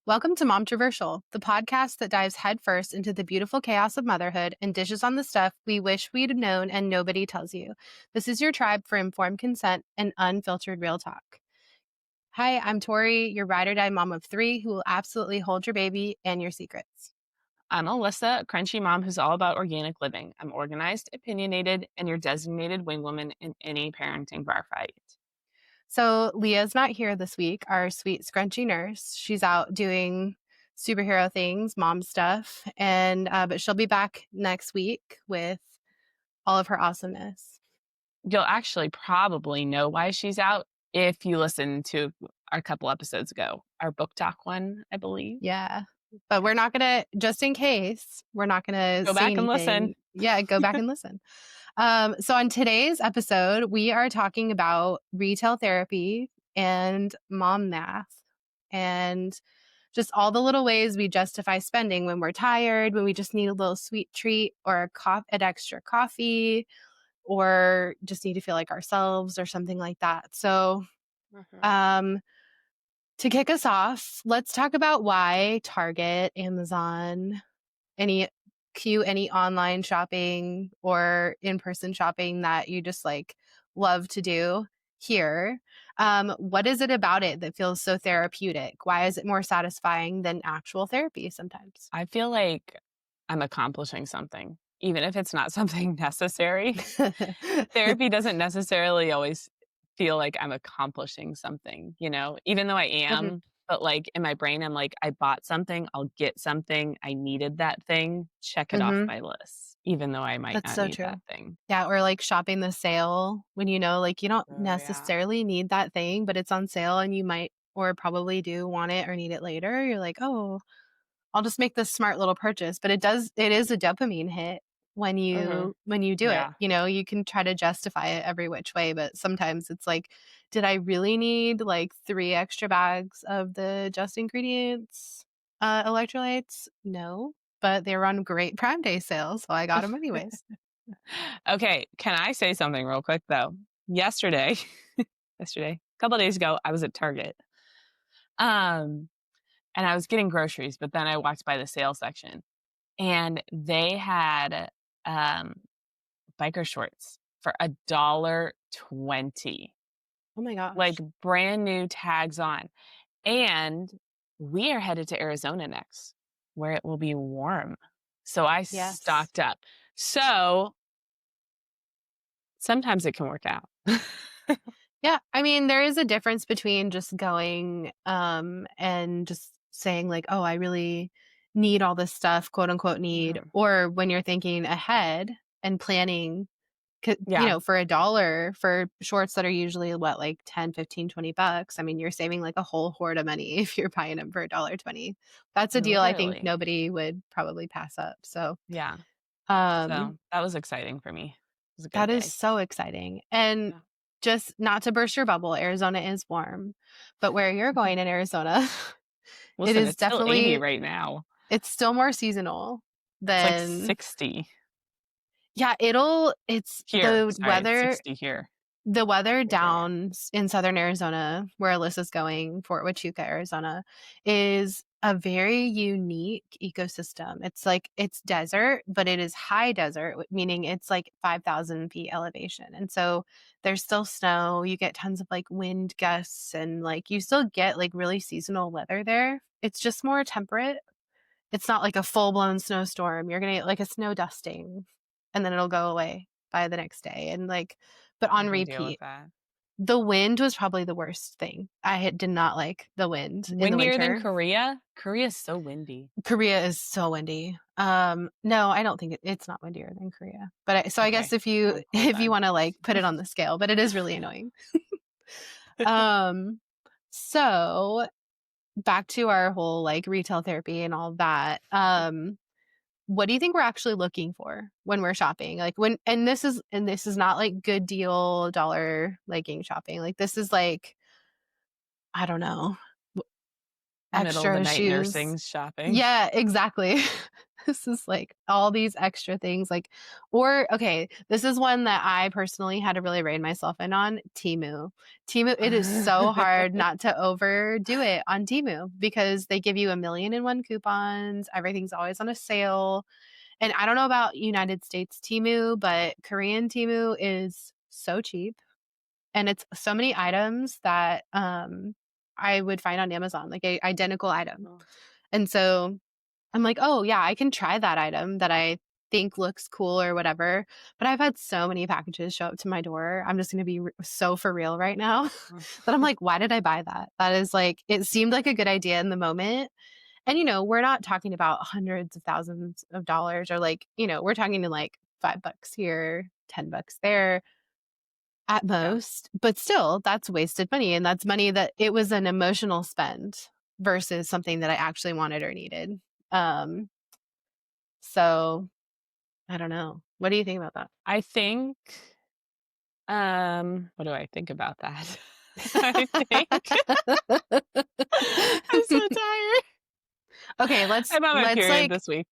Welcome to Momtroversial, the podcast that dives headfirst into the beautiful chaos of motherhood and dishes on the stuff we wish we'd known and nobody tells you. This is your tribe for informed consent and unfiltered real talk. Hi, I'm Tori, your ride or die mom of three who will absolutely hold your baby and your secrets. I'm Alyssa, a crunchy mom who's all about organic living. I'm organized, opinionated, and your designated wingwoman in any parenting bar fight. So Leah's not here this week, our sweet scrunchy nurse. She's out doing superhero things, mom stuff, and but she'll be back next week with all of her awesomeness. You'll actually probably know why she's out if you listen to our couple episodes ago, our book talk one, I believe. Yeah. But we're not going to, just in case, we're not going to Go say back and anything. listen. Yeah, go back and listen. So on today's episode, we are talking about retail therapy and mom math and just all the little ways we justify spending when we're tired, when we just need a little sweet treat or an extra coffee, or just need to feel like ourselves or something like that. So to kick us off, let's talk about why Target, Amazon, any online shopping or in-person shopping that you just like love to do here. What is it about it that feels so therapeutic? Why is it more satisfying than actual therapy sometimes? I feel like I'm accomplishing something, even if it's not something necessary. Therapy doesn't necessarily always feel like I'm accomplishing something, even though I am. But like in my brain, I'm like, I bought something, I'll get something. I needed that thing. Check it off my list, even though I might That's not so need true. that thing. Yeah, or like shopping the sale when like you don't Oh, yeah. necessarily need that thing, but it's on sale and you might or probably do want it or need it later. You're like, oh, I'll just make this smart little purchase. But it is a dopamine hit when you do it. Yeah. You can try to justify it every which way, but sometimes it's like, did I really need like 3 extra bags of the just ingredients electrolytes? No, but they were on great Prime Day sales, so I got them anyways. Okay. Can I say something real quick though? Yesterday, a couple of days ago, I was at Target. And I was getting groceries, but then I walked by the sale section and they had biker shorts for $1.20. Oh my gosh. Like brand new tags on. And we are headed to Arizona next, where it will be warm. So I Yes. stocked up. So sometimes it can work out. Yeah, I mean, there is a difference between just going and just saying like, oh, I really need all this stuff, quote unquote need, or when you're thinking ahead and planning, Yeah. for $1 for shorts that are usually what, like 10, 15, $20. I mean, you're saving like a whole hoard of money if you're buying them for $1.20. That's a deal I think Literally. nobody would probably pass up. So, Yeah. um, So that was exciting for me. It was a good that is day. so exciting. And Yeah. just not to burst your bubble, Arizona is warm, but where you're going in Arizona, it Listen, is it's still 80 definitely, right now. it's still more seasonal It's like than, 60 yeah, it's here. Sorry, it's 60 here. the weather Virginia. down in southern Arizona, where Alyssa's going, Fort Huachuca, Arizona, is a very unique ecosystem. It's desert, but it is high desert, meaning it's like 5,000 feet elevation. And so there's still snow. You get tons of like wind gusts and like you still get like really seasonal weather there. It's just more temperate. It's not like a full blown snowstorm. You're going to get like a snow dusting and then it'll go away by the next day. And like, but on I can deal with repeat. that. The wind was probably the worst thing. Did not like the wind in the Windier than winter. Korea? Korea is so windy. Korea is so windy. No, I don't think it's not windier than Korea. But I guess if you want to like put it on the scale, but it is really annoying. So back to our whole like retail therapy and all that. What do you think we're actually looking for when we're shopping? Like and this is not like good deal dollar legging shopping. Like this is like, I don't know, Middle of the extra night shoes. nursing shopping. Yeah, exactly. This is like all these extra things like or okay, this is one that I personally had to really rein myself in on, Temu. Temu, it is so hard not to overdo it on Temu because they give you 1,000,001 coupons, everything's always on a sale. And I don't know about United States Temu, but Korean Temu is so cheap, and it's so many items that, I would find on Amazon, like a identical item. Oh, And so I'm like, "Oh, yeah, I can try that item that I think looks cool or whatever." But I've had so many packages show up to my door. I'm just gonna be so for real right now that I'm like, "Why did I buy that?" That is like it seemed like a good idea in the moment. And, we're not talking about hundreds of thousands of dollars or like, we're talking to like $5 here, $10 there at yeah. most. But still, that's wasted money. And that's money that it was an emotional spend versus something that I actually wanted or needed. Um, so I don't know. What do you think about that? I think, what do I think about that? I think I'm so tired. Okay, let's I'm on my let's period like this week.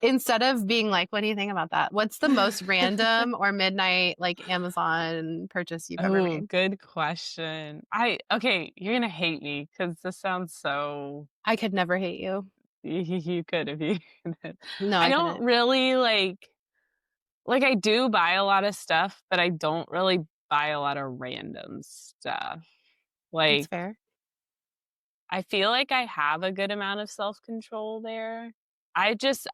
instead of being like, what do you think about that? What's the most random or midnight like Amazon purchase you've ever Oh, made? good question. Okay, you're gonna hate me because this sounds so I could never hate you. you could if you could. No, I I don't couldn't. really I do buy a lot of stuff, but I don't really buy a lot of random stuff. That's Like, fair. I feel like I have a good amount of self-control there.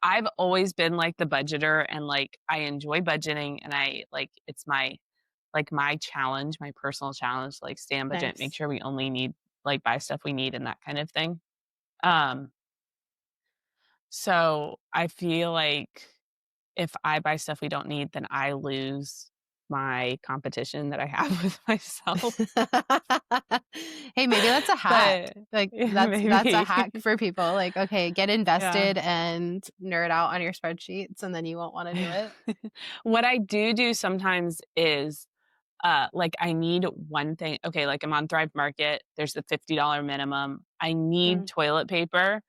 I've always been like the budgeter and like I enjoy budgeting and I like it's my challenge, my personal challenge, like stay on budget, make Nice. sure we only need like buy stuff we need and that kind of thing. Um, so I feel like if I buy stuff we don't need, then I lose my competition that I have with myself. Hey, maybe that's a hack. But Like, yeah, that's a maybe. hack for people. Like, okay, get Yeah. invested and nerd out on your spreadsheets, and then you won't wanna do it. What I do sometimes is, I need one thing okay, like, I'm on Thrive Market, there's the $50 minimum. I need Mm, toilet paper,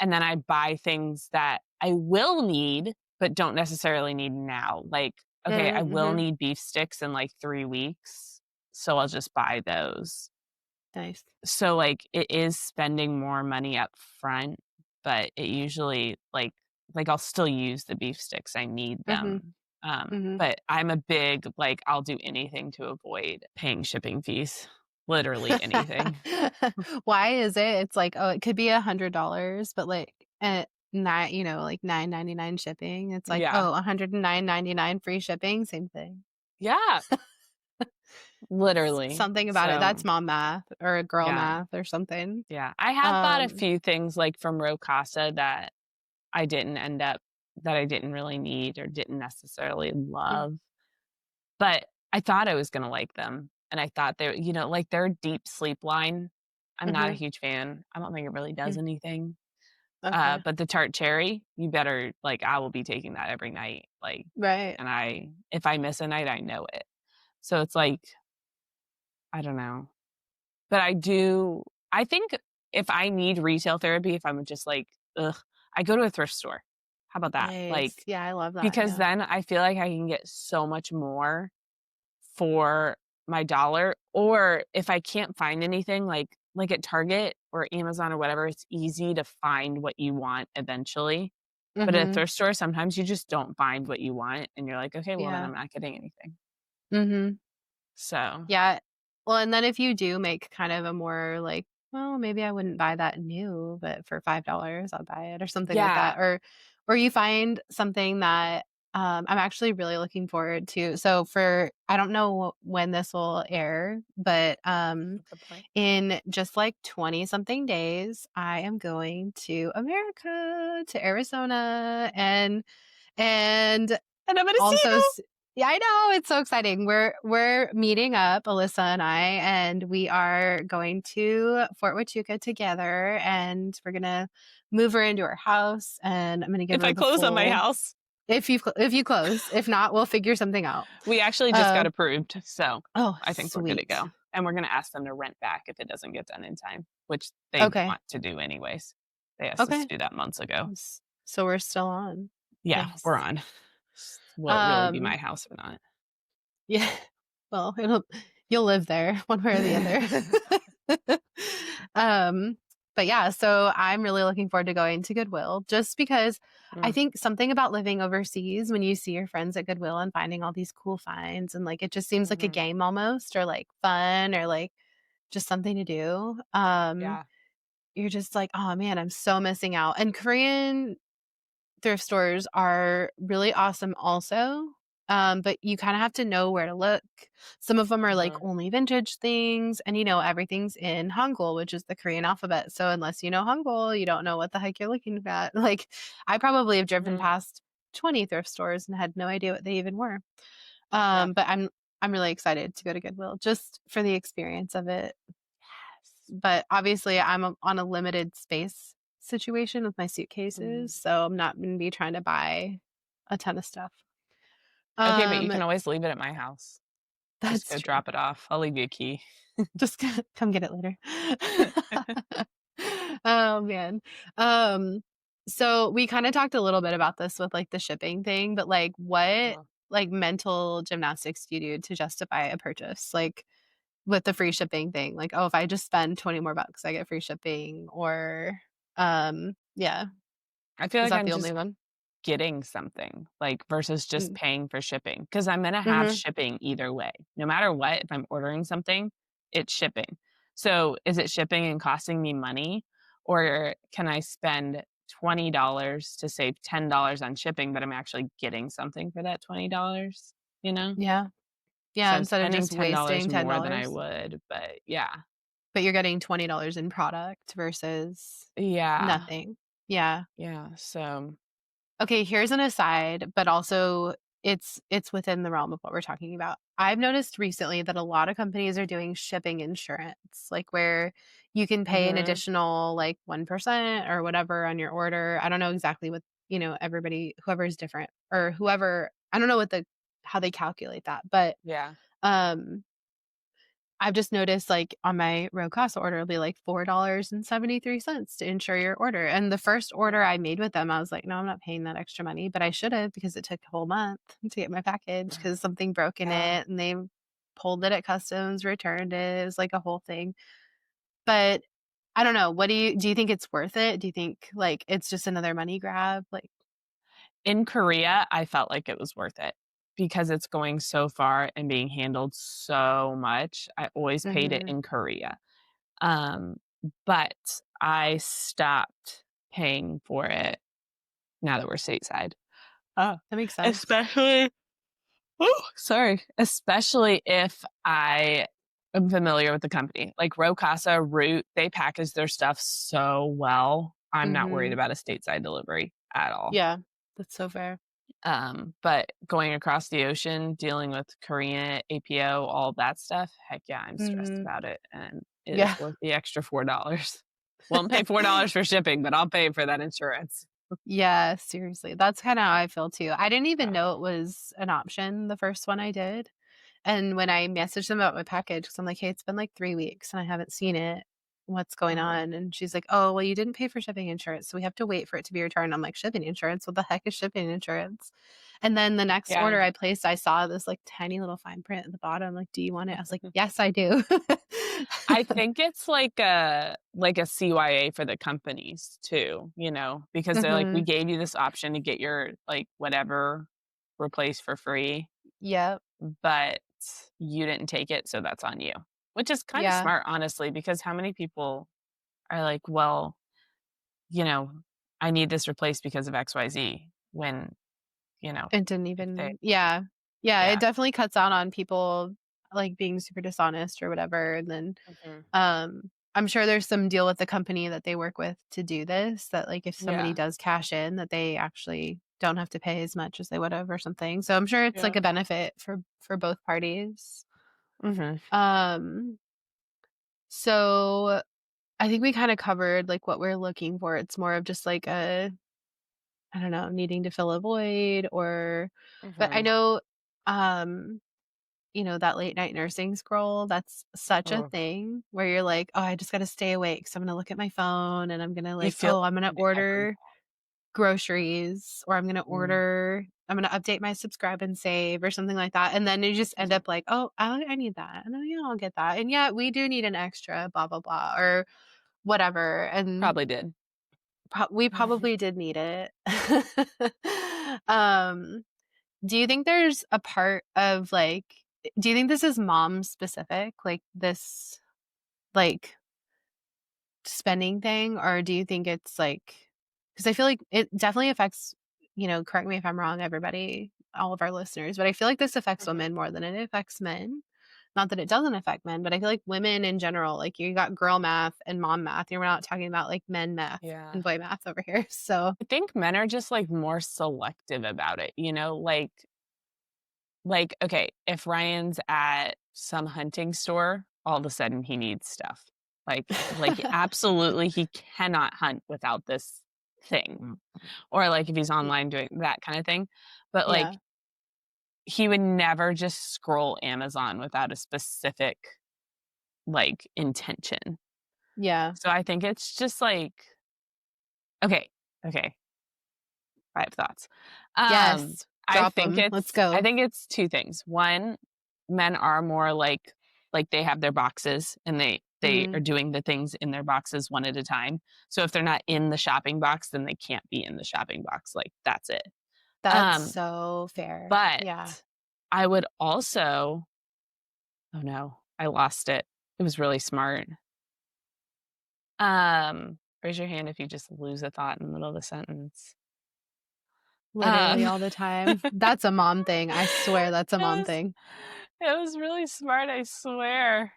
and then I buy things that I will need, but don't necessarily need now. Like, okay, I will mhm. need beef sticks in, like, 3 weeks, so I'll just buy those. Nice. So, like, it is spending more money up front, but it usually I'll still use the beef sticks, I need Mhm, them. mhm. But I'm a big, I'll do anything to avoid paying shipping fees, literally anything. Why is it? It's like, oh, it could be $100, but, like, not like, 9.99 shipping. It's like, Yeah. oh, 109.99 free shipping, same thing. Yeah, literally. Something about it. So, That's mom math or girl yeah, math or something. yeah. I have bought a Um, few things, like, from Rocasa that I didn't really need or didn't necessarily mm, love. But I thought I was gonna like them, and I thought like, their deep sleep line, I'm not a mhm, huge fan. I don't think it really does mm, anything. okay. But the tart cherry, you better I will be taking that every night, Right. and if I miss a night, I know it. So it's like, I don't know. But I think if I need retail therapy, if I'm just like, "Ugh," I go to a thrift store. How about that? Nice. Yeah, I love that, Because yeah. then I feel like I can get so much more for my dollar, or if I can't find anything, at Target or Amazon or whatever, it's easy to find what you want eventually. But at a Mhm. thrift store, sometimes you just don't find what you want, and you're like, "Okay, well, then Yeah. I'm not getting anything." Mhm. So, Yeah. Well, and then if you do make kind of a more like, "Well, maybe I wouldn't buy that new, but for $5, I'll buy it," or something like yeah. that, or you find something that, I'm actually really looking forward to. So for I don't know when this will air, but, Good point. in just like 20 something days, I am going to America, to Arizona, and And I'm gonna see also you! s yeah, I know, it's so exciting. We're meeting up, Alyssa and I, and we are going to Fort Huachuca together, and we're gonna move her into her house, and I'm gonna give If her I the close on my full house. if you close. If not, we'll figure something out. We actually just got Uh, approved, so oh, I think we're good to sweet. go. And we're gonna ask them to rent back if it doesn't get done in time, which they Okay. want to do anyways. They asked us to Okay. do that months ago. So we're still on. Yeah, we're Nice. on. Will it really be my Um, house or not? yeah. Well, you'll live there one way or the other. Um, but yeah, so I'm really looking forward to going to Goodwill just because I Mm, think something about living overseas when you see your friends at Goodwill and finding all these cool finds and like it just seems like a mhm. game almost or like fun or like just something to do. Yeah. You're just like, "Oh man, I'm so missing out." And Korean thrift stores are really awesome also, but you kinda have to know where to look. Some of them are, like, Mhm, only vintage things, and, you know, everything's in Hangul, which is the Korean alphabet, so unless you know Hangul, you don't know what the heck you're looking at. Like, I probably have driven mhm. past 20 thrift stores and had no idea what they even were. Yeah. But I'm really excited to go to Goodwill just for the experience of it. Yes. But obviously, on a limited space situation with my Mhm. suitcases, so I'm not gonna be trying to buy a ton of stuff. Okay, but you Um, can always leave it at my house. Just that's go true. drop it off. I'll leave you a key. Just come get it later. Oh, man. Um, so we kinda talked a little bit about this with, like, the shipping thing, but, like, what, Uh, like, mental gymnastics do you do to justify a purchase? Like, with the free shipping thing, like, "Oh, if I just spend 20 more bucks, I get free shipping," or, yeah. I feel Is like that I'm the only just one? getting something, like, versus just Mm. paying for shipping, because 'cause I'm gonna have Mhm. shipping either way. No matter what, if I'm ordering something, it's shipping. So, is it shipping and costing me money, or can I spend $20 to save $10 on shipping, but I'm actually getting something for that $20, you know? Yeah. So, Yeah, I'm instead of spending just $10 wasting more than I $10, would, but yeah. but you're getting $20 in product versus Yeah. nothing. Yeah. Yeah, so Okay, here's an aside, but also it's within the realm of what we're talking about. I've noticed recently that a lot of companies are doing shipping insurance, like where you can pay an mhm, additional like 1% or whatever on your order. I don't know exactly what, you know, everybody whoever is different or whoever I don't know what the how they calculate that, but yeah, um I've just noticed, like, on my row casa order, it'll be, like, $4.73 to insure your order, and the first order yeah, I made with them, I was like, "No, I'm not paying that extra money," but I should've because it took a whole month to get my package because something broke in yeah. it, and they pulled it at customs, returned it, it was, like, a whole thing, but I don't know, what do you think it's worth it? Do you think, like, it's just another money grab? Like In Korea, I felt like it was worth it because it's going so far and being handled so much. I always paid it mhm, in Korea. Um, but I stopped paying for it now that we're stateside. Oh, that makes sense. especially sorry, especially if I am familiar with the company. Like Rocasa, Root, they package their stuff so well. I'm not worried Mhm, about a stateside delivery at all. yeah, that's so fair. But going across the ocean, dealing with Korean, APO, all that stuff, heck yeah, I'm stressed Mhm, about it, and it is yeah. worth the extra $4. Won't pay $4 for shipping, but I'll pay for that insurance. Yeah, seriously. That's kinda how I feel too. I didn't even Yeah. know it was an option the first one I did, and when I messaged them about my package, because 'cause I'm like, "Hey, it's been, like, 3 weeks and I haven't seen it. What's going Mhm. on?" And she's like, "Oh, well, you didn't pay for shipping insurance, so we have to wait for it to be returned." I'm like, "Shipping insurance? What the heck is shipping insurance?" And then the next Yeah. order I placed, I saw this, like, tiny little fine print at the bottom, like, "Do you want it?" I was like, "Yes, I do." I think it's like a CYA for the companies too, because they're like, "We Mhm. gave you this option to get your, like, whatever replaced for free, Yep. but you didn't take it, so that's on you." Which is kinda Yeah. smart, honestly, because how many people are like, "Well, you know, I need this replaced because of XYZ," when, It didn't if they even yeah. Yeah, it yeah. definitely cuts out on people, like, being super dishonest or whatever, and then, Mhm. I'm sure there's some deal with the company that they work with to do this, that, like, if somebody Yeah. does cash in, that they actually don't have to pay as much as they would have or something, so I'm sure it's, like, Yeah. a benefit for both parties. Mhm. Um, so I think we kinda covered, like, what we're looking for, it's more of just, like, a I don't know, needing to fill a void or but I Mhm. know, um, you know, that late night nursing scroll, that's such a Oh, thing where you're like, "Oh, I just gotta stay awake, so I'm gonna look at my phone and I'm gonna you like, feel oh, I'm gonna it every order" day. groceries, or Mm. I'm gonna update my subscribe and save or something like that, and then you just end up like, "Oh, I need that, and then, yeah, I'll get that, and yeah, we do need an extra blah, blah, blah," or whatever, and Probably did. we probably did need it. Um, do you think there's a part of, like do you think this is mom specific, like, this, like, spending thing, or do you think it's, like, because I feel like it definitely affects, correct me if I'm wrong, everybody, all of our listeners, but I feel like this affects Mhm. women more than it affects men. Not that it doesn't affect men, but I feel like women in general, like, you got girl math and mom math, and we're not talking about, like, men math Yeah. and boy math over here, so I think men are just, like, more selective about it, you know? Like, okay, if Ryan's at some hunting store, all of a sudden he needs stuff. Absolutely, he cannot hunt without this thing. Or, like, if he's Y online doing that kinda thing. But, like, yeah, he would never just scroll Amazon without a specific, like, intention. yeah. So I think it's just, like okay, okay, I have thoughts. Yes, I drop think them. Let's it's I go. think it's 2 things. 1, men are more like they have their boxes and they are Mhm. doing the things in their boxes one at a time. So if they're not in the shopping box, then they can't be in the shopping box, like, that's it. That's Um, so fair. but Yeah. I would also oh, no, I lost it. It was really smart. Raise your hand if you just lose a thought in the middle of the sentence. Literally Um, all the time. That's a mom thing, I swear that's a it mom was thing. it was really smart, I swear.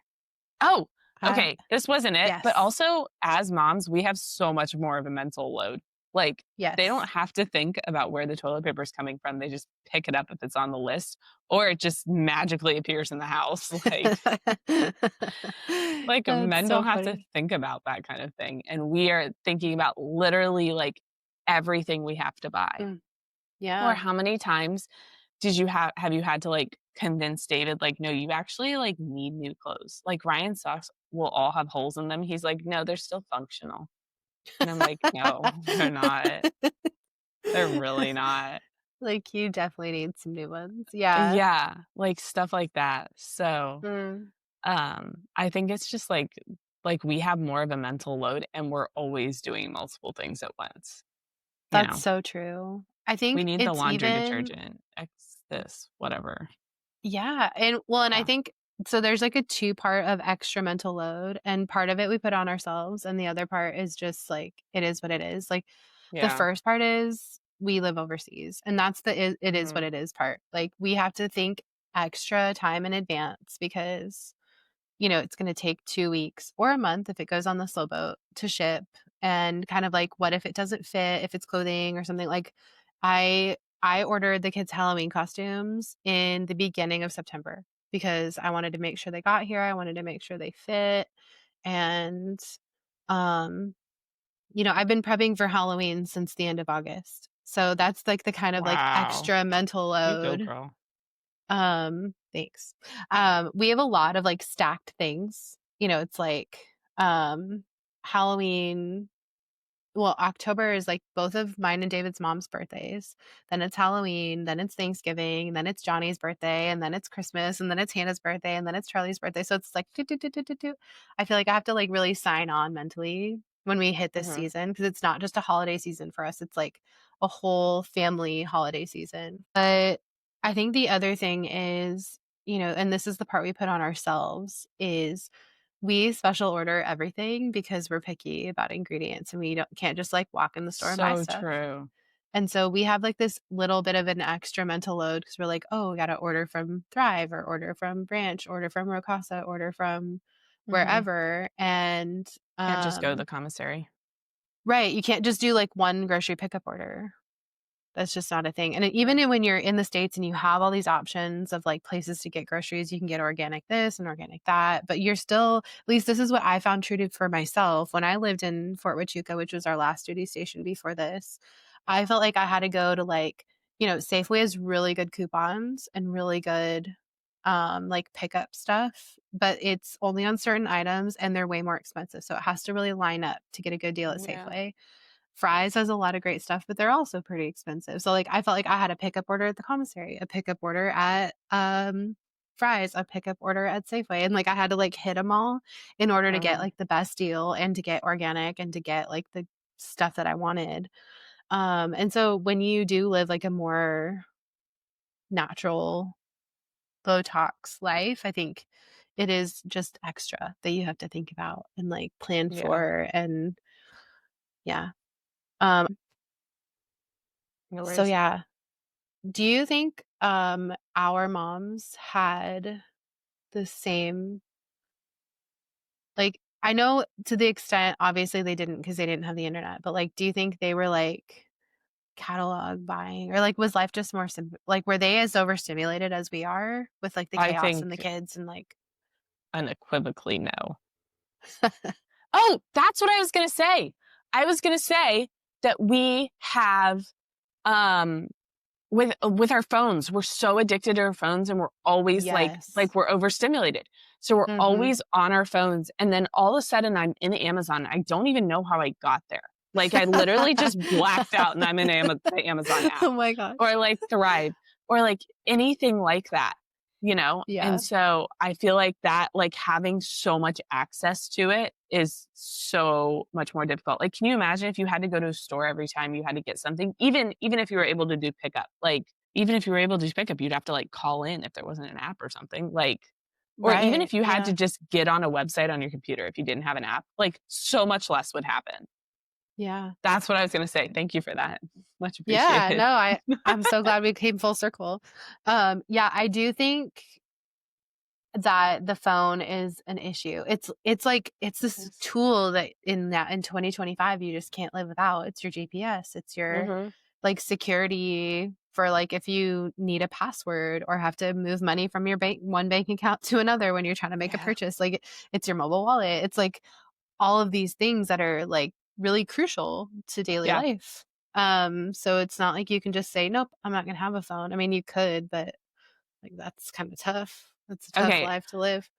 Oh, I okay, this wasn't it, but yes. also as moms, we have so much more of a mental load. Like, they don't Yes. have to think about where the toilet paper is coming from, they just pick it up if it's on the list, or it just magically appears in the house, That's men so don't have to funny. think about that kind of thing, and we are thinking about literally, like, everything we have to buy. Mm, Or yeah. how many times did you have you had to, like, convince David, like, "No, you actually, like, need new clothes." Like, Ryan's socks will all have holes in them. He's like, "No, they're still functional." And I'm like, "No, they're not. They're really not." Like, you definitely need some new ones. Yeah. Yeah, like, stuff like that. So, Mm, I think it's just, we have more of a mental load, and we're always doing multiple things at once, you that's know? so true. I We think need the it's laundry even detergent, X this, whatever. yeah, and I Yeah. think so there's, like, a two-part of extra mental load, and part of it we put on ourselves, and the other part is just, like, it is what it is. Like, the Yeah. first part is we live overseas, and that's the it is what Mhm. it is part. Like, we have to think extra time in advance because it's gonna take 2 weeks or a month if it goes on the slow boat to ship, and kind of like, what if it doesn't fit, if it's clothing or something, like, I ordered the kids' Halloween costumes in the beginning of September because I wanted to make sure they got here, I wanted to make sure they fit, and, um, I've been prepping for Halloween since the end of August. So that's, like, the kind of, like, Wow. extra mental You go, load. girl. Thanks. We have a lot of, like, stacked things. It's like, Halloween well, October is, like, both of mine and David's mom's birthdays. Then it's Halloween, then it's Thanksgiving, then it's Johnny's birthday, and then it's Christmas, and then it's Hannah's birthday, and then it's Charlie's birthday. So it's like, "Doot, doot, doot, doot, doot, doot." I feel like I have to, like, really sign on mentally when we hit this Mhm. season because it's not just a holiday season for us, it's, like, a whole family holiday season. But I think the other thing is, and this is the part we put on ourselves, is we special order everything because we're picky about ingredients and we can't just, like, walk in the store and buy So stuff. true. And so we have, like, this little bit of an extra mental load because 'cause we're like, "Oh, we gotta order from Thrive or order from Branch, order from Rocasa, order from Mhm. wherever," and, Can't just go to the commissary. right, you can't just do, like, one grocery pickup order. That's just not a thing, and Yeah. when you're in the States and you have all these options of, like, places to get groceries, you can get organic this and organic that, but you're still at least this is what I found true to for myself when I lived in Fort Huachuca, which was our last duty station before this. I felt like I had to go to, like Safeway has really good coupons and really good, like, pickup stuff, but it's only on certain items, and they're way more expensive, so it has to really line up to get a good deal at Yeah. Safeway. Fry's has a lot of great stuff, but they're also pretty expensive. So, like, I felt like I had a pickup order at the commissary, a pickup order at, Fry's, a pickup order at Safeway, and, like, I had to, like, hit them all in order to get, Mhm. like, the best deal and to get organic and to get, like, the stuff that I wanted. And so when you do live, like, a more natural, low tox life, I think it is just extra that you have to think about and, like, plan Yeah. for, and yeah. Um, No so worries. yeah. Do you think, our moms had the same, like, I know to the extent obviously they didn't not because they didn't have the internet, but, like, do you think they were, like, catalog buying, or, like, was life just more like, were they as overstimulated as we are with, like, the I chaos and the think kids and, like unequivocally no. Oh, that's what I was gonna say. I was gonna say that we have, um with our phones, we're so addicted to our phones and we're always Yes. we're overstimulated. So we're Mhm. always on our phones and then all of a sudden I'm in Amazon. I don't even know how I got there. Like I literally just blacked out and I'm in the Amazon app Oh my gosh. or like Thrive or like anything like that, you know? And Yeah. so I feel like that, like having so much access to it is so much more difficult. Like, can you imagine if you had to go to a store every time you had to get something? Even if you were able to do pickup, like even if you were able to do pickup, you'd have to like call in if there wasn't an app or something. Like, or even Right, if you had to yeah. just get on a website on your computer if you didn't have an app, like so much less would happen. Yeah. That's what I was gonna say. Thank you for that. Much Yeah, appreciated. no, I'm so glad we came full circle. Yeah, I do think that the phone is an issue. It's like it's this Yes. tool that in 2025 you just can't live without. It's your GPS. It's your, Mhm. like, security for, like, if you need a password or have to move money from your bank account to another when you're trying to make a Yeah. purchase. Like, it's your mobile wallet. It's like all of these things that are, like, really crucial to daily Yeah. life. So it's not like you can just say, "Nope, I'm not gonna have a phone." I mean, you could, but, like, that's kinda tough. That's a tough Okay. life to live.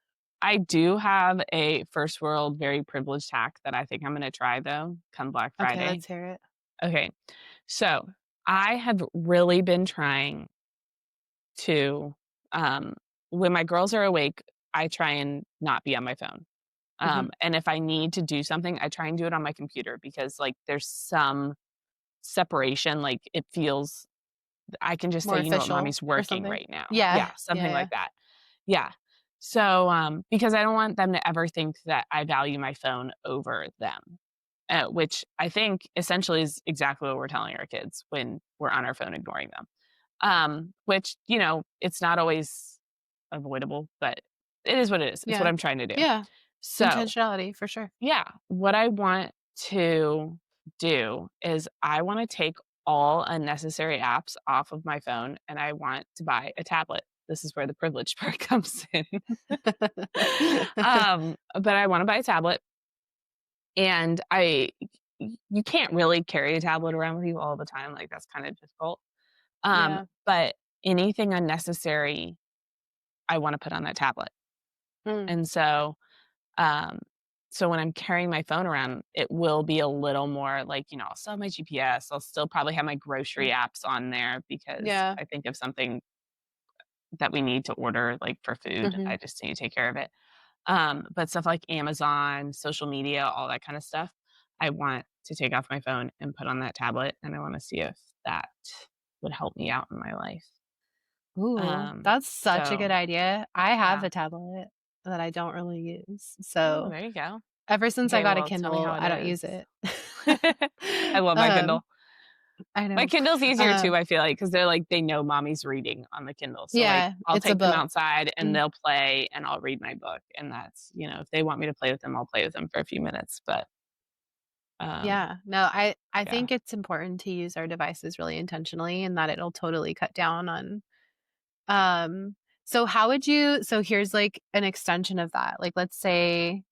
I do have a first world, very privileged hack that I think I'm gonna try though, come Black Okay, Friday. let's hear it. Okay. So, I have really been trying to, um when my girls are awake, I try and not be on my phone. Mhm. And if I need to do something, I try and do it on my computer because, like, there's some separation, like, it feels I can just say, More "You know what? official Mommy's or working something? right now." Yeah, Yeah, yeah, something yeah. like that. Yeah. So, because I don't want them to ever think that I value my phone over them, which I think essentially is exactly what we're telling our kids when we're on our phone ignoring them. Which, you know, it's not always avoidable, but it is what it is. It's what Yeah. I'm trying to do. Yeah. So, Intentionality for sure. yeah, what I want to do is I want to take all unnecessary apps off of my phone and I want to buy a tablet. This is where the privilege part comes in. But I want to buy a tablet and you can't really carry a tablet around with you all the time. Like that's kind of difficult. Yeah. But anything unnecessary, I want to put on that tablet. Mm. And um, so when I'm carrying my phone around, it will be a little more like, you know, I'll still have my GPS. I'll still probably have my grocery Mm. apps on there because Yeah. I think of something that we need to order, like for food. I Mhm. just need to take care of it. But stuff like Amazon, social media, all that kind of stuff, I want to take off my phone and put on that tablet, and I want to see if that would help me out in my life. Ooh, that's such a good So idea. I have yeah. a tablet that I don't really use. Oh, So, there you go. ever since I Okay, got a well, tell me Kindle, how it I don't is. use it. I love my Um, Kindle. I My know. Kindle's easier too, Um, I feel like, because 'cause they're like they know mommy's reading on the Kindle, so, like, yeah, I'll it's a take them book. outside and Mm. they'll play and I'll read my book, and that's you know, if they want me to play with them, I'll play with them for a few minutes, but, um, Yeah. No, I yeah. think it's important to use our devices really intentionally and that it'll totally cut down on, so how would you, so here's like an extension of that. Like, let's say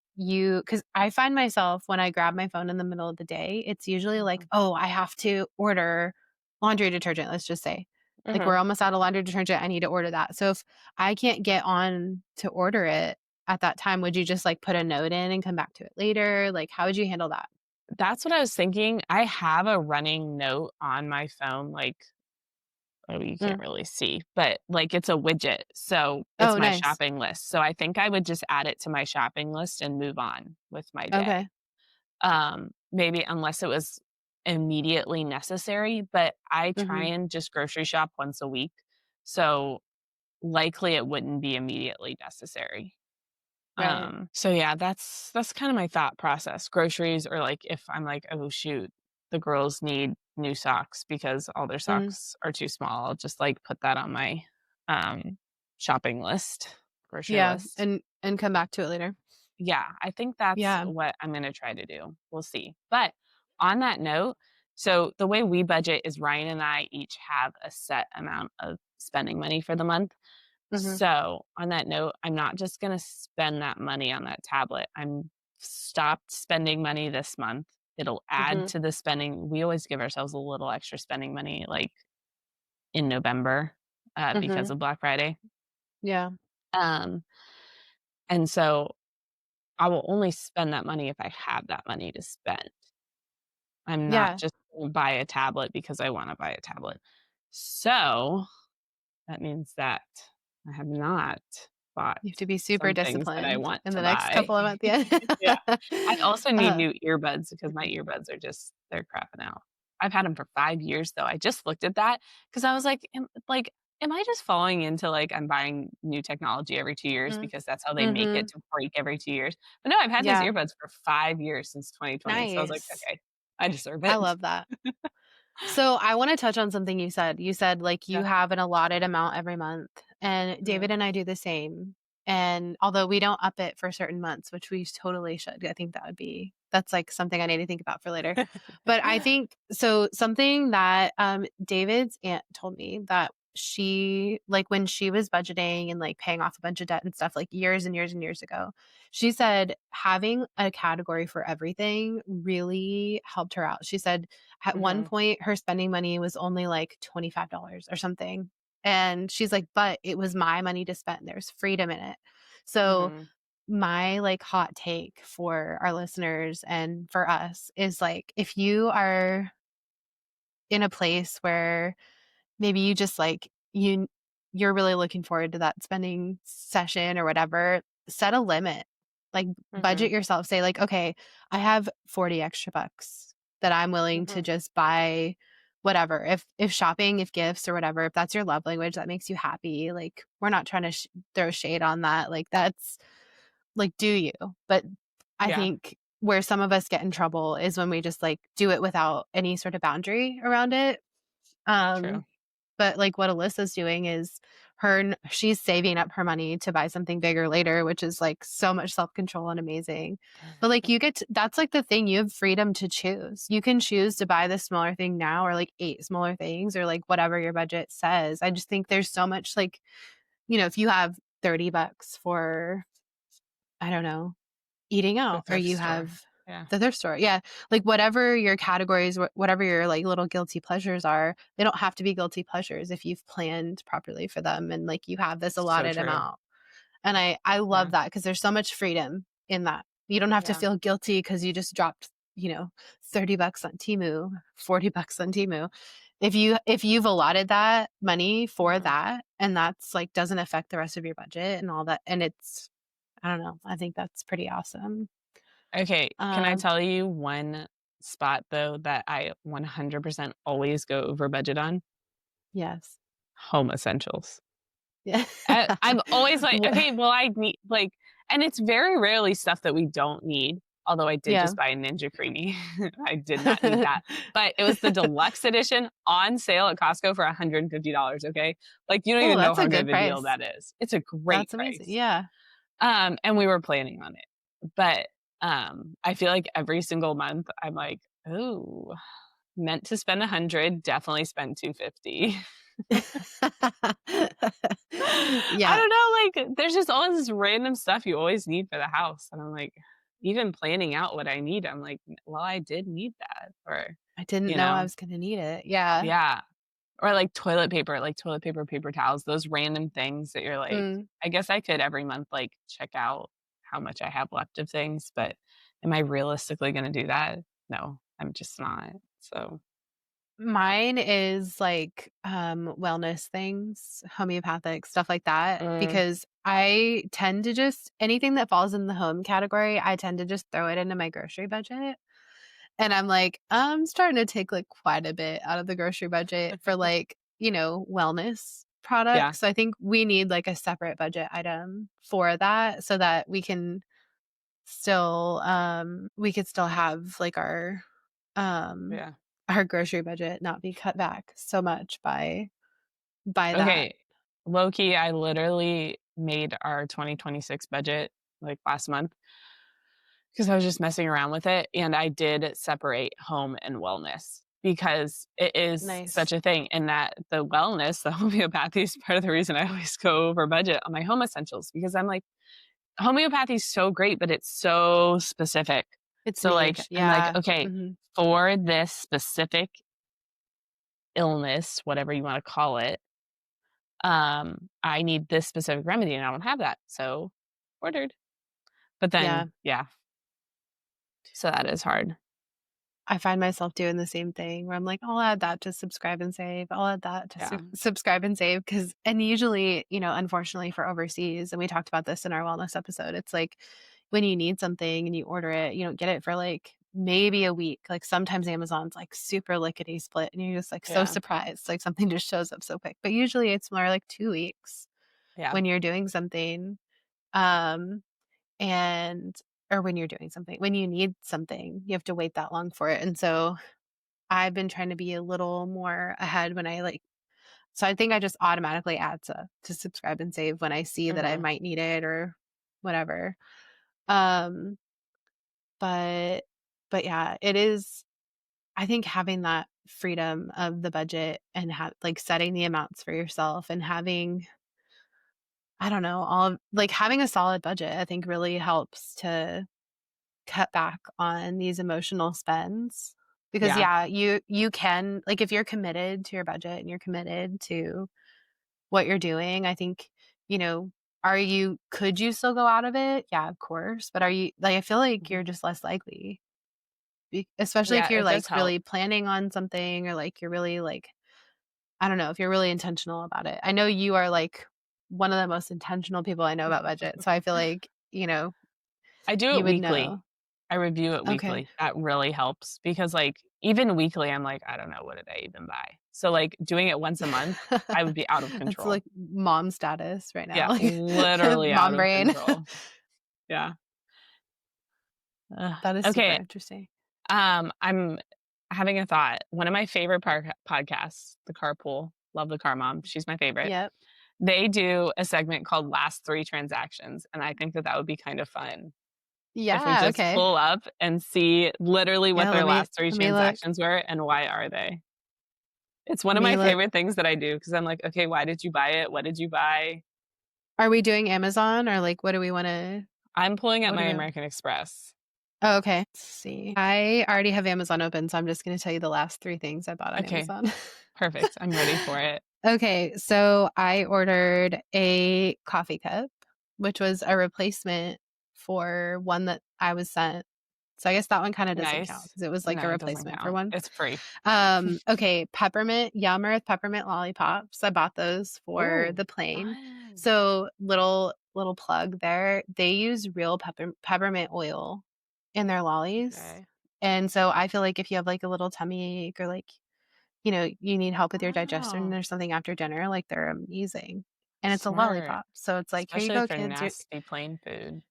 cuz I find myself when I grab my phone in the middle of the day, it's usually like, Mhm. "Oh, I have to order laundry detergent," let's just say. Like, we're Mhm. almost out of laundry detergent, I need to order that. So if I can't get on to order it at that time, would you just, like, put a note in and come back to it later? Like, how would you handle that? That's what I was thinking. I have a running note on my phone, like, oh, you can't Mm. really see, but, like, it's a widget, so it's Oh, my nice. shopping list. So I think I would just add it to my shopping list and move on with my day. Okay. Maybe unless it was immediately necessary, but I try Mhm. and just grocery shop once a week, so likely it wouldn't be immediately necessary. Right. So yeah, that's kind of my thought process. Groceries or like if I'm like, "Oh shoot, the girls need new socks because all their Mhm. socks are too small." I'll just like put that on my um shopping list, grocery Yeah, list. and come back to it later. Yeah, I think that's Yeah. what I'm going to try to do. We'll see. But on that note, so the way we budget is Ryan and I each have a set amount of spending money for the month. Mhm. So, on that note, I'm not just gonna spend that money on that tablet. I'm stopped spending money this month. It'll add Mhm. to the spending. We always give ourselves a little extra spending money, like, in November, because Mhm. of Black Friday. Yeah. Um, and so I will only spend that money if I have that money to spend. I'm not Yeah. just gonna buy a tablet because I wanna buy a tablet. So that means that I have not bought You have to be super some things that I disciplined want in to the next buy. couple of months, yeah. Yeah. I also need Uh, new earbuds because my earbuds are just they're crapping out. I've had them for 5 years, though. I just looked at that because I was am I just falling into, like, I'm buying new technology every 2 years mm. because that's how they make it Mhm. to break every 2 years? But no, I've had these Yeah. earbuds for 5 years since 2020, so I was like, Nice. "Okay, I deserve I it." love that. So I wanna touch on something you said. You said, like, you Yeah. have an allotted amount every month, and Mhm. David and I do the same, and although we don't up it for certain months, which we totally should, I think that's, like, something I need to think about for later. But I think so something that, David's aunt told me that she like, when she was budgeting and, like, paying off a bunch of debt and stuff, like, years and years and years ago, she said having a category for everything really helped her out. She said at one Mhm. point, her spending money was only like $25 or something, and she's like, "But it was my money to spend, there's freedom in it." So, Mhm. my, like, hot take for our listeners and for us is, like, if you are in a place where maybe you just, like, you're really looking forward to that spending session or whatever, set a limit. Like, budget Mhm. yourself, say, like, "Okay, I have 40 extra bucks that I'm willing to Mhm. just buy whatever." If shopping, if gifts or whatever, if that's your love language, that makes you happy, like, we're not trying to throw shade on that, like, that's like, do you. But I Yeah, think where some of us get in trouble is when we just, like, do it without any sort of boundary around it. true. Um but, like, what Alyssa's doing is she's saving up her money to buy something bigger later, which is, like, so much self-control and amazing. But, like, you get to that's, like, the thing, you have freedom to choose. You can choose to buy this smaller thing now or, like, 8 smaller things or, like, whatever your budget says. I just think there's so much, like, if you have 30 bucks for, I don't know, eating The out, or thrift you store. have Yeah. the thrift store, yeah, like, whatever your categories, whatever your, like, little guilty pleasures are, they don't have to be guilty pleasures if you've planned properly for them and, like, you have this So allotted true. amount, and I love Yeah. that because there's so much freedom in that. You don't have to Yeah. feel guilty because you just dropped, 30 bucks on Temu, 40 bucks on Temu. If you've allotted that money for Mhm. that, and that's, like, doesn't affect the rest of your budget and all that, and it's I don't know, I think that's pretty awesome. Okay, can I Um, tell you one spot, though, that I 100% always go over budget on? yes. Home essentials. Yeah. I'm always like, Wha "Okay, well, I need" like and it's very rarely stuff that we don't need, although I did Yeah. just buy a Ninja Creamy. I did not need that, but it was the deluxe edition on sale at Costco for $150, okay? Like, you don't Oh, even know that's how a good good of a deal price. that is. It's a great That's amazing. price. Yeah. And we were planning on it. But, I feel like every single month, I'm like, "Ooh, meant to spend 100, definitely spent 250." I Yeah. don't know, like, there's just always this random stuff you always need for the house, and I'm like, even planning out what I need, I'm like, "Well, I did need that," or, I didn't you know I know was gonna need it. Yeah. yeah, or, like toilet paper, paper towels, those random things that you're like Mm. I guess I could every month, like, check out how much I have left of things, but am I realistically gonna do that? no, I'm just not. So, Mine is like, wellness things, homeopathic, stuff like that, mm, because I tend to just anything that falls in the home category, I tend to just throw it into my grocery budget. And I'm like, I'm starting to take like quite a bit out of the grocery budget for like, wellness yeah, products. So I think we need like a separate budget item for that so that we could still have like um yeah. our grocery budget not be cut back so much by that. Okay, low key, I literally made our 2026 budget, like, last month because I was just messing around with it, and I did separate home and wellness because it is such Nice. a thing, and that the wellness, the homeopathy is part of the reason I always go over budget on my home essentials because I'm like, homeopathy is so great, but it's so specific. It's So, like, niche. I'm like, Yeah. "Okay, Mhm. for this specific illness," whatever you wanna call it, I need this specific remedy and I don't have that. So ordered. But Yeah. then, yeah, so that is hard. I find myself doing the same thing where I'm like, "I'll add that to subscribe and save. I'll add that to Yeah. subscribe and save." Because and usually, unfortunately for overseas, and we talked about this in our wellness episode, it's like when you need something and you order it, you don't get it for, like, maybe a week. Like, sometimes Amazon's, like, super lickety split, and you're just, like, so Yeah. surprised, like, something just shows up so quick. But usually it's more like 2 weeks Yeah. when you're doing something, um, and or when you're doing something when you need something, you have to wait that long for it, and so I've been trying to be a little more ahead when I, like so I think I just automatically add to subscribe and save when I see that I Mhm. might need it or whatever. Um, but yeah, it is I think having that freedom of the budget and like, setting the amounts for yourself and having I don't know, like, having a solid budget, I think really helps to cut back on these emotional spends because Yeah. yeah, you can like if you're committed to your budget and you're committed to what you're doing, I think, you know, could you still go out of it? Yeah, of course, but are you like I feel like Mhm. you're just less likely. Especially if Yeah, you're it does like help. really planning on something or like you're really like I don't know, if you're really intentional about it. I know you are like one of the most intentional people I know about budget. So I feel like, I do you it would weekly. know. I review it Okay. weekly. That really helps because, like, even weekly, I'm like, "I don't know, what did I even buy?" So, like, doing it once a month, I would be out of That's control. like mom status right now, Yeah, like literally out mom of brain. control. Yeah. Ugh. That is super Okay, interesting. I'm having a thought. One of my favorite podcasts, The Carpool, love the Car Mom, she's my favorite. Yep. They do a segment called Last 3 Transactions, and I think that that would be kind of fun if we Yeah, just okay. pull up and see literally what Yeah, their last 3 let me look. transactions were and why are they. It's one Let of me my look. favorite things that I do because 'cause I'm like, "Okay, why did you buy it? What did you buy?" Are we doing Amazon or, like, what do we wanna I'm pulling up what my do we American Express. Oh, okay. Let's see. I already have Amazon open, so I'm just gonna tell you the last 3 things I bought on Okay, Amazon. perfect. I'm ready for it. Okay, so I ordered a coffee cup, which was a replacement for one that I was sent. So I guess that one kinda doesn't count Nice. because it was, like, No, a it doesn't replacement for count. one. It's free. Okay, peppermint Yum! Earth peppermint lollipops. I bought those for Ooh, the plane. fun. So, little plug there, they use real peppermint oil in their lollies, Okay. and so I feel like if you have, like, a little tummy ache or, like, you need help with your digestion Oh, or something after dinner, like, they're amazing, and it's a smart. lollipop, so it's like, "Here you Especially go, for kids, you're." nasty plain food.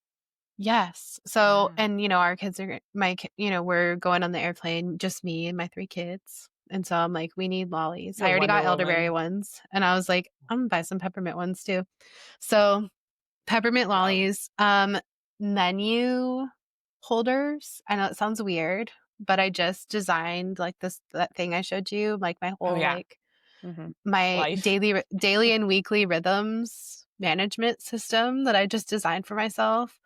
Yes. So Yeah. and, our kids are we're going on the airplane, just me and my 3 kids, and so I'm like, "We need lollies." I You're already got Wonder elderberry Woman. ones, and I was like, "I'm gonna buy some peppermint ones too." So, peppermint Love. lollies, menu holders. I know it sounds weird, but I just designed, like, that thing I showed you, like, Oh, yeah. Mhm. my Life. daily and weekly rhythms management system that I just designed for myself.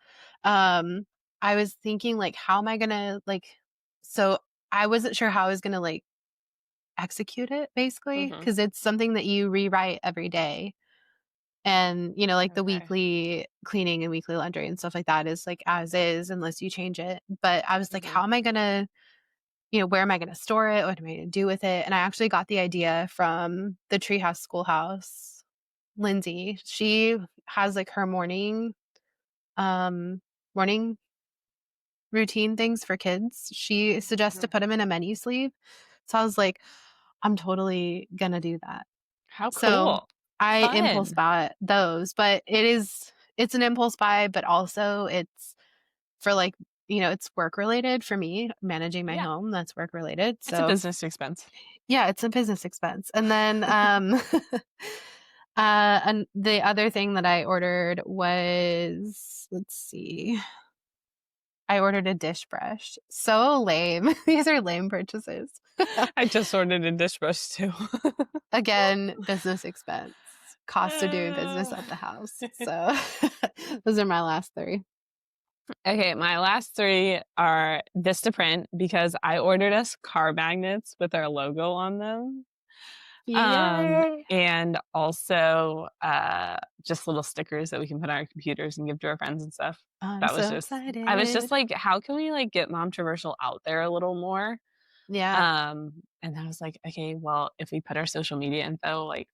Um, I was thinking, like, how am I gonna, like so I wasn't sure how I was gonna, like, execute it basically Mhm. because it's something that you rewrite every day. And, like, the Okay. weekly cleaning and weekly laundry and stuff like that is, like, as is unless you change it. But I was like, Mhm. how am I gonna where am I going to store it? What am I going to do with it? And I actually got the idea from the Treehouse Schoolhouse, Lindsay. She has like her morning routine things for kids. She suggests to Mhm. put them in a menu sleeve. So I was like, I'm totally going to do that. How So cool. I impulse Fun. buy those, but it's an impulse buy, but also it's for like, it's work related for me, managing my Yeah. home, that's work related. It's a So business expense. yeah, it's a business expense. And then and the other thing that I ordered was, let's see, I ordered a dish brush. So lame. These are lame purchases. I just ordered a dish brush too. Again, business expense, cost of doing business Uh, at the house. So those are my last 3. okay, my last 3 are Vistaprint because I ordered us car magnets with our logo on them. Yay! And also, just little stickers that we can put on our computers and give to our friends and stuff. I'm That was so just I was just excited. like, "How can we, like, get Momtroversial out there a little more?" Yeah. And I was like, "Okay, well, if we put our social media info, like,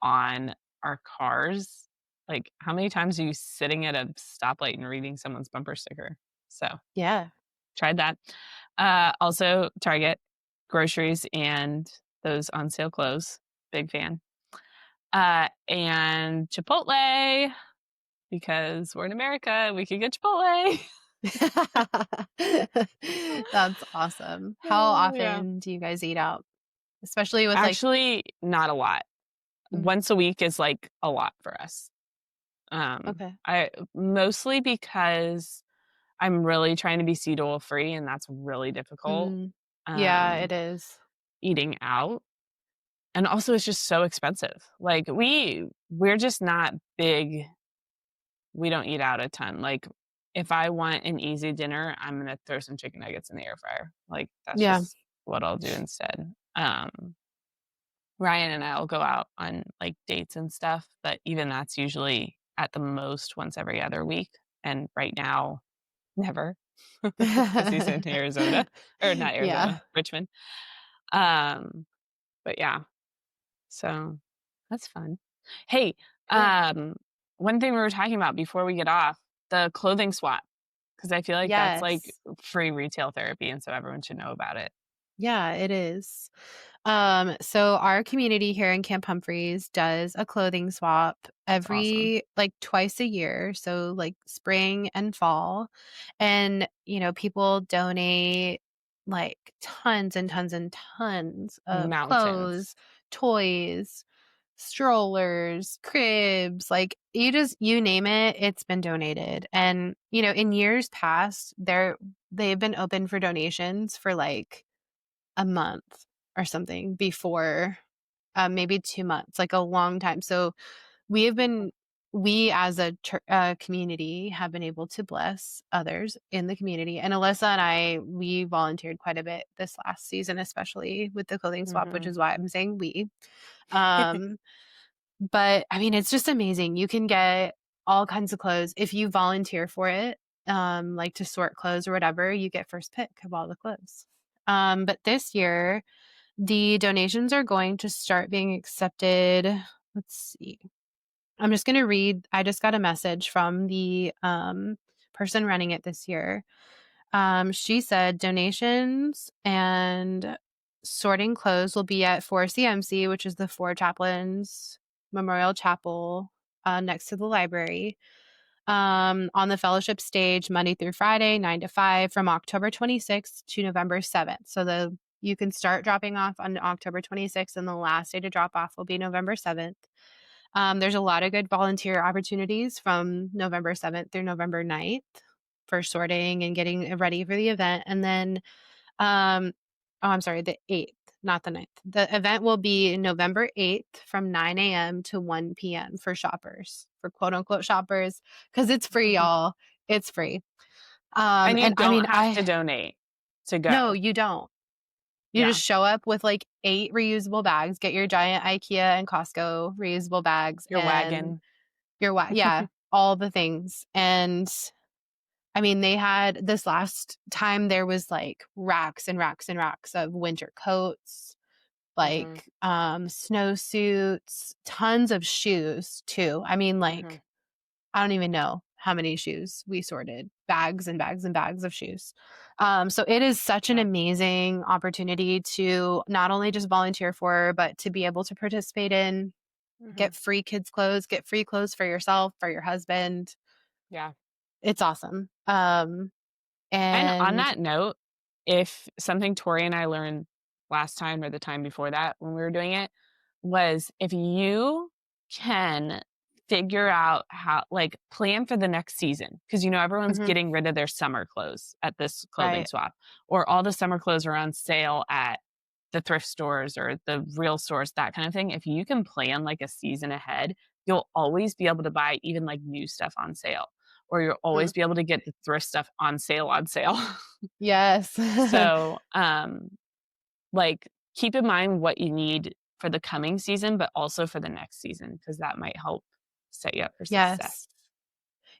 on our cars, like, how many times are you sitting at a stoplight and reading someone's bumper sticker?" So, Yeah. tried that. Also Target, groceries, and those on sale clothes. Big fan. And Chipotle, because we're in America, we could get Chipotle. That's awesome. How Yeah. often do you guys eat out? Especially with like Actually, not a lot. mm, Once a week is, like, a lot for us. okay. I mostly because I'm really trying to be seed oil free, and that's really difficult, Mm, yeah, um, it is. eating out. And also it's just so expensive. Like, we're just not big. We don't eat out a ton. Like, if I want an easy dinner, I'm gonna throw some chicken nuggets in the air fryer. Like, that's Yeah. just what I'll do instead. Ryan and I will go out on, like, dates and stuff, but even that's usually at the most once every other week, and right now, never, because he's in Arizona, or not Yeah. Arizona, Richmond. Um, but yeah, so that's fun. Hey, Yeah. um, one thing we were talking about before we get off, the clothing swap, because I feel like that's, like, Yes. free retail therapy, and so everyone should know about it. Yeah, it is. So our community here in Camp Humphreys does a clothing swap That's awesome. every like twice a year, so like spring and fall. And people donate like tons and tons and tons of Mountains. clothes, toys, strollers, cribs, like you name it, it's been donated. And in years past, they've been open for donations for like a month or something before, maybe 2 months, like a long time. So we have been we as a community have been able to bless others in the community. And Alyssa and we volunteered quite a bit this last season, especially with the clothing swap, which Mhm. is why I'm saying we. Um, but I mean, it's just amazing. You can get all kinds of clothes if you volunteer for it, like to sort clothes or whatever, you get first pick of all the clothes. But this year, the donations are going to start being accepted. Let's see. I'm just going to read. I just got a message from the person running it this year. She said donations and sorting clothes will be at 4CMC, which is the Four Chaplains Memorial Chapel, next to the library, on the fellowship stage Monday through Friday, 9 to 5, from October 26th to November 7th. So you can start dropping off on October 26th, and the last day to drop off will be November 7th. There's a lot of good volunteer opportunities from November 7th through November 9th for sorting and getting ready for the event. And then, oh, I'm sorry, the 8th, not the 9th. The event will be November 8th from 9 a.m. to 1 p.m. for shoppers, for quote unquote shoppers, because it's free, y'all. It's free. And you And I don't mean, have to donate to no, go. you don't. You Yeah. just show up with like 8 reusable bags, get your giant IKEA and Costco reusable bags Your and wagon. yeah, all the things. And I mean, they had this last time there was like racks and racks and racks of winter coats, Mhm. like snowsuits, tons of shoes too. I mean, Mhm. like I don't even know how many shoes we sorted, bags and bags and bags of shoes. So it is such an Yeah. amazing opportunity to not only just volunteer for, but to be able to participate in, Mhm. get free kids' clothes, get free clothes for yourself, for your husband. Yeah. It's awesome. And on And that note, if something Tori and I learned last time or the time before that when we were doing it was if you can figure out how like plan for the next season because everyone's mhm, getting rid of their summer clothes at this clothing right. swap or all the summer clothes are on sale at the thrift stores or the real stores, that kind of thing. If you can plan like a season ahead, you'll always be able to buy even like new stuff on sale or you'll Hmm. always be able to get the thrift stuff on sale on sale. Yes. So, like, keep in mind what you need for the coming season, but also for the next season, because that might help set you up for success. Yes.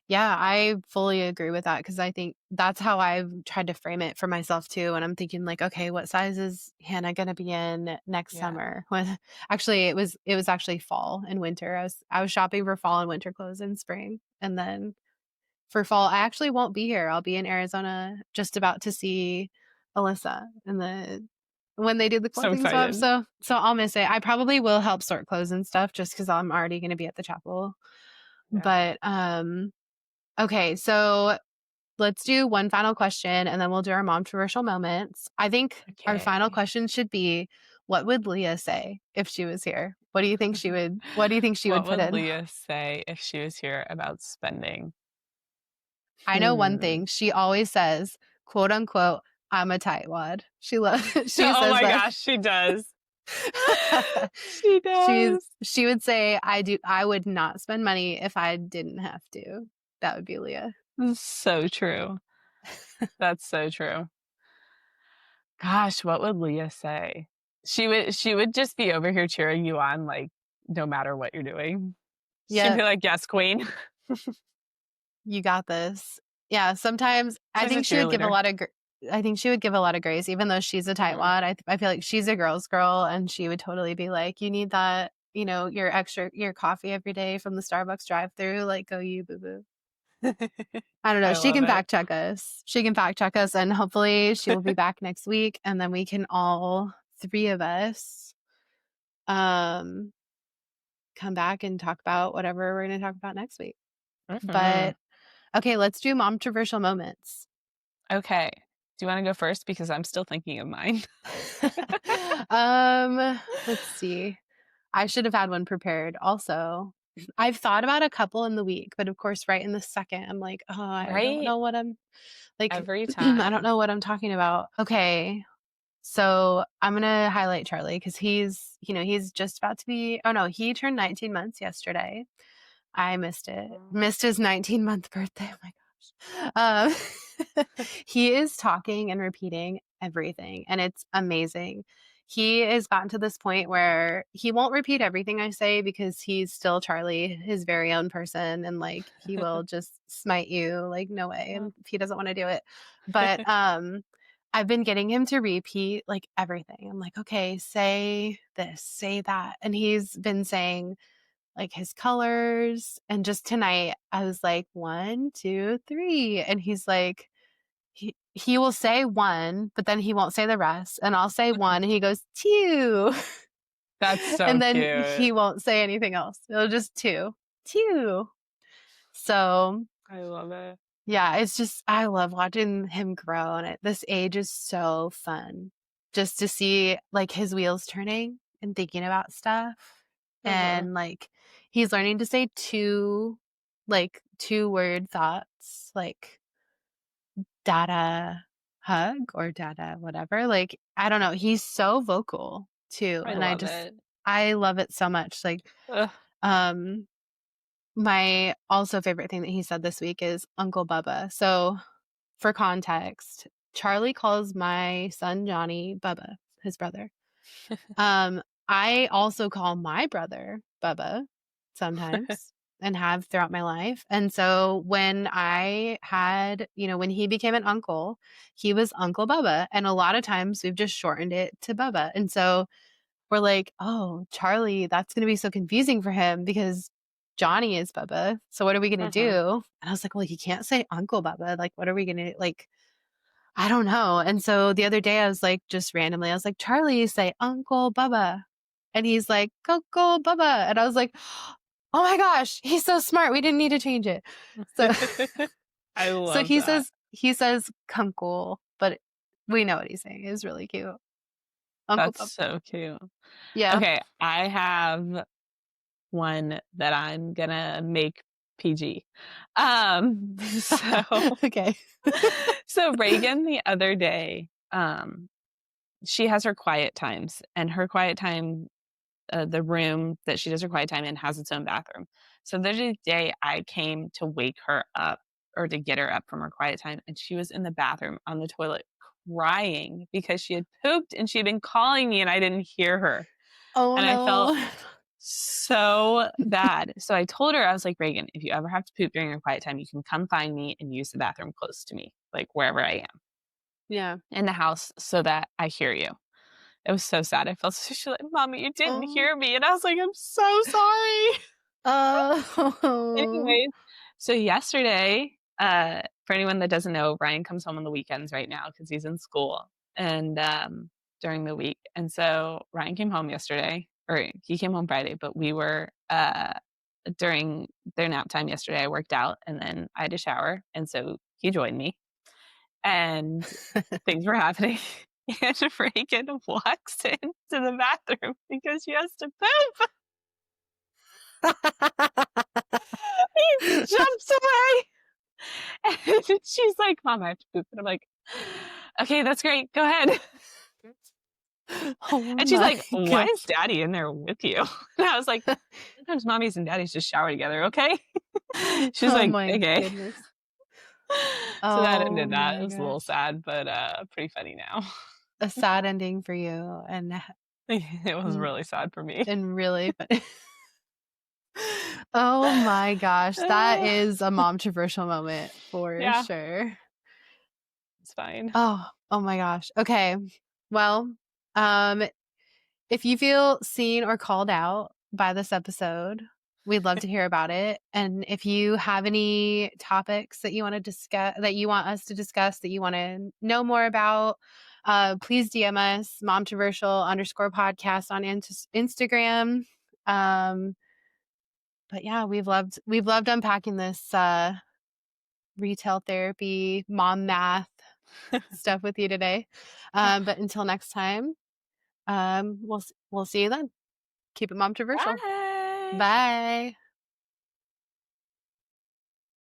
Yeah, I fully agree with that because I think that's how I've tried to frame it for myself too. And I'm thinking like, okay, what size is Hannah gonna be in next Yeah. summer? When actually it was actually fall and winter. I was shopping for fall and winter clothes in spring. And then for fall, I actually won't be here. I'll be in Arizona just about to see Alyssa and when they do the So clothing swap. excited. So I'll miss it. I probably will help sort clothes and stuff just because I'm already gonna be at the chapel. Yeah. But okay, so let's do one final question and then we'll do our momtroversial moments. I think our final Okay. question should be what would Leah say if she was here? What do you think she would What put would in? Leah say if she was here about spending? I know one Hmm. thing. She always says, quote unquote, I'm a tightwad. She loves she Oh says my that. gosh, she does. She does. She would say, I would not spend money if I didn't have to. That would be Leah. So true. That's so true. Gosh, what would Leah say? She would just be over here cheering you on, like, no matter what you're doing. She'd Yeah, be like, "Yes, queen." you got this. Yeah, sometimes She's a cheerleader. I think she would give a lot of grace, even though she's a Mhm. tightwad. I feel like she's a girl's girl, and she would totally be like, "You need that, your coffee every day from the Starbucks drive-through. Like, go you, boo boo." I don't know. I She love can it. fact check us. She can fact check us, and hopefully, she will be back next week, and then we can all three of us um come back and talk about whatever we're going to talk about next week. Mhm. But okay, let's do momtroversial moments. Okay. Do you wanna go first? Because I'm still thinking of mine. Let's see. I should have had one prepared also. I've thought about a couple in the week, but of course, right in the second, I'm like, oh, I don't Right? know what I'm like, Every I don't time. know what I'm talking about. Okay. So I'm gonna highlight Charlie because he's just about to be, oh no, he turned 19 months yesterday. I missed it. Oh. Missed his 19-month birthday. Oh my he is talking and repeating everything, and it's amazing. He has gotten to this point where he won't repeat everything I say because he's still Charlie, his very own person, and like he will just smite you like no way Oh. and if he doesn't want to do it. But I've been getting him to repeat like everything. I'm like, okay, say this, say that. And he's been saying like his colors. And just tonight, I was like, 1, 2, 3. And he's like, he will say one, but then he won't say the rest. And I'll say one, and he goes, two. That's so And then cute. he won't say anything else. It'll just two, two. So I love it. yeah, it's just, I love watching him grow. And at this age is so fun just to see like his wheels turning and thinking about stuff. Uh-huh. And like he's learning to say two word thoughts like dada hug or dada whatever. Like, I don't know. He's so vocal too. I And love it. I love it so much. Like, Ugh. um, my also favorite thing that he said this week is Uncle Bubba. So for context, Charlie calls my son Johnny Bubba, his brother. Um, I also call my brother Bubba sometimes. and have throughout my life. And so when I had, when he became an uncle, he was Uncle Bubba. And a lot of times we've just shortened it to Bubba. And so we're like, oh, Charlie, that's going to be so confusing for him because Johnny is Bubba. So what are we going to Mhm. do? And I was like, well, you can't say Uncle Bubba. Like, what are we going to, like, I don't know. And so the other day I was like, just randomly, I was like, Charlie, say Uncle Bubba. And he's like, Uncle Bubba. And I was like, oh my gosh, he's so smart. We didn't need to change it. So, I so love he that. says Kunkel, but we know what he's saying. It's really cute. Uncle That's Bubba. so cute. Yeah. Okay, I have one that I'm gonna make PG. So Okay. so Reagan the other day, she has her quiet times, and her quiet time, the room that she does her quiet time in has its own bathroom. So there's a day I came to wake her up or to get her up from her quiet time, and she was in the bathroom on the toilet crying because she had pooped and she had been calling me and I didn't hear her. Oh And I felt no. so bad. So I told her, I was like, Reagan, if you ever have to poop during your quiet time, you can come find me and use the bathroom close to me, like wherever I am Yeah. in the house so that I hear you. It was so sad. I felt so she's like, Mommy, you didn't Oh. hear me. And I was like, I'm so sorry. Oh. Anyways, so yesterday, for anyone that doesn't know, Ryan comes home on the weekends right now because he's in school and during the week. And so Ryan came home yesterday, or he came home Friday, but we were during their nap time yesterday. I worked out and then I had a shower. And so he joined me and things were happening. And Reagan walks into the bathroom because she has to poop. He jumps away. And she's like, "Mom, I have to poop." And I'm like, "Okay, that's great. Go ahead." Oh And she's my like, "Why is gosh. Daddy in there with you?" And I was like, "Sometimes mommies and daddies just shower together, okay?" She's Oh like, my "Okay." goodness. So that Oh ended that. It my was a little gosh. sad, but pretty funny now. A sad ending for you It was and really sad for me. really but oh my gosh, that Uh, is a momtroversial moment for yeah, sure. it's fine. Oh my gosh. Okay. Well, um, if you feel seen or called out by this episode, we'd love to hear about it. And if you have any topics that you want to discuss, that you want us to discuss, that you want to know more about, please DM us, momtroversial_podcast on Instagram. Um, but yeah, we've loved unpacking this retail therapy, mom math stuff with you today. But until next time, we'll see you then. Keep it momtroversial. Bye. Bye.